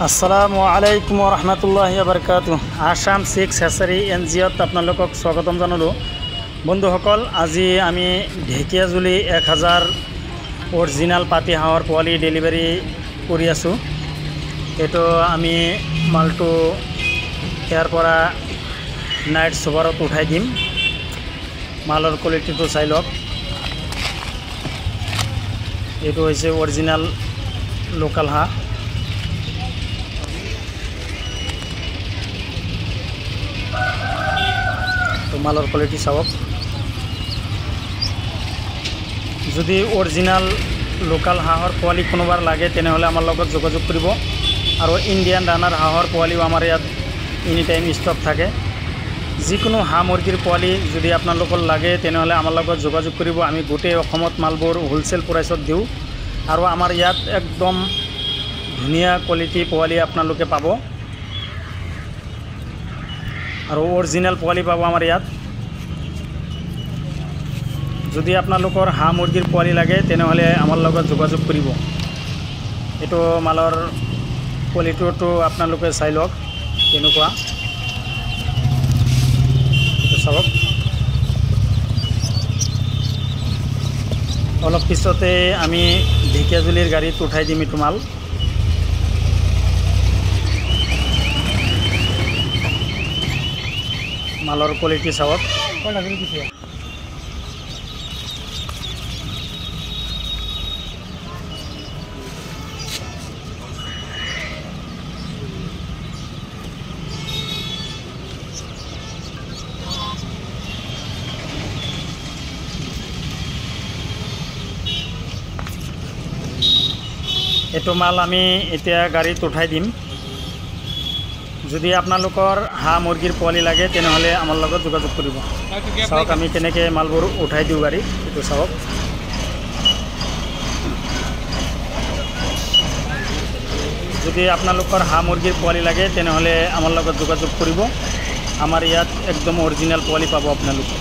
আসসালামু আলাইকুম ৰহমতুল্লাহি বাৰকাতুহ। আসাম সিক্স হেচাৰী NGOত আপোনালোকক স্বাগতম জনালোঁ। বন্ধুসকল, আজি আমি ঢেকীয়াজুলি 1000 অৰিজিনাল পাতি হাঁহৰ পোৱালি ডেলিভাৰী কৰি আছোঁ। এইটো আমি মালটো ইয়াৰ পৰা নাইট ছুপাৰত উঠাই দিম। মালৰ কোৱালিটিটো চাই লওক। এইটো হৈছে অৰিজিনাল লোকেল হাঁহ। মালৰ কোৱালিটি চাওক। যদি অৰিজিনাল লোকেল হাঁহৰ পোৱালি কোনোবাৰ লাগে তেনেহ'লে আমাৰ লগত যোগাযোগ কৰিব। আৰু ইণ্ডিয়ান ৰানাৰ হাঁহৰ পোৱালিও আমাৰ ইয়াত এনি টাইম ষ্টক থাকে। যিকোনো হাঁহ মুৰ্গীৰ পোৱালি যদি আপোনালোকৰ লাগে তেনেহ'লে আমাৰ লগত যোগাযোগ কৰিব। আমি গোটেই অসমত মালবোৰ হোলচেল প্ৰাইচত দিওঁ আৰু আমাৰ ইয়াত একদম ধুনীয়া কোৱালিটি পোৱালি আপোনালোকে পাব আৰু অৰিজিনাল পোৱালি পাব আমাৰ ইয়াত। যদি আপোনালোকৰ হাঁহ মুৰ্গীৰ পোৱালি লাগে তেনেহ'লে আমাৰ লগত যোগাযোগ কৰিব। এইটো মালৰ কোৱালিটিটো আপোনালোকে চাই লওক কেনেকুৱা। এইটো চাওক। অলপ পিছতে আমি ঢেকীয়াজুলিৰ গাড়ীত উঠাই দিম এইটো মাল। মালৰ কোৱালিটি চাওক। এইটো মাল আমি এতিয়া গাড়ীত উঠাই দিম। যদি আপোনালোকৰ হাঁহ মুৰ্গীৰ পোৱালি লাগে তেনেহ'লে আমাৰ লগত যোগাযোগ কৰিব। চাওক আমি কেনেকৈ মালবোৰ উঠাই দিওঁ গাড়ীত। এইটো চাওক। যদি আপোনালোকৰ হাঁহ মুৰ্গীৰ পোৱালি লাগে তেনেহ'লে আমাৰ লগত যোগাযোগ কৰিব। আমাৰ ইয়াত একদম অৰিজিনেল পোৱালি পাব আপোনালোকে।